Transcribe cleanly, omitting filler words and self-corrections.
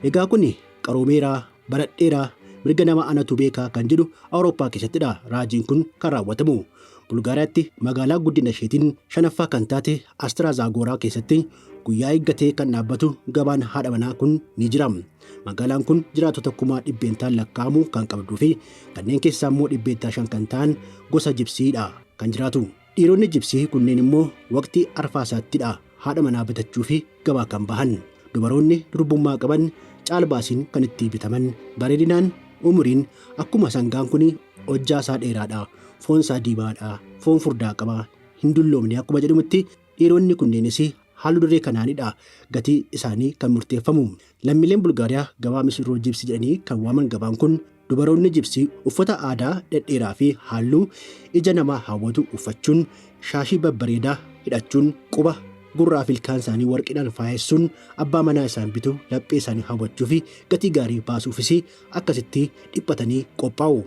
Egaa kun qaroomeeraa baradheeraa mirga nama anatu beekaa kan jedhu Awurooppaa keessattidha raajiin kun kan raawwatamu. Bulgaariyaatti magaalaa guddina isheetiin shanaffaa kan taate Astiraazaagoraa keessatti guyyaa eeggatee kan dhaabbatu gabaan haadha manaa kun ni jira. Magaalaan kun jiraatota 100,000 lakkaa'amu kan qabduu fi kanneen keessaa immoo 500 kan ta'an gosa jibsiidha kan jiraatu. Dhiironni jibsii kunneen immoo waqtii arfaasattidha haadha manaa bitachuu fi gabaa kan bahan. Dubaroonni durbummaa qaban caalbaasiin kan itti bitaman bareedinaan umuriin akkuma sangaan kun hojjaa isaa dheeraadha. Foon isaa diimaadha. Foon furdaa qaba. Hin dulloomne akkuma jedhamutti dhiironni kunneenis halluu dirree kanaanidha gatii isaanii kan murteeffamu. Lammiileen Bulgaariyaa gabaa misirroo jibsii jedhanii kan waaman gabaan kun dubaroonni jibsii uffata aadaa dhedheeraa fi halluu ija namaa hawwatu uffachuun shaashii babbareedaa hidhachuun quba gurraa fi ilkaan isaanii warqiidhaan faayessuun abbaa manaa isaan bitu laphee isaanii hawwachuu fi gatii gaarii baasuufis akkasitti dhiphatanii qophaa'u.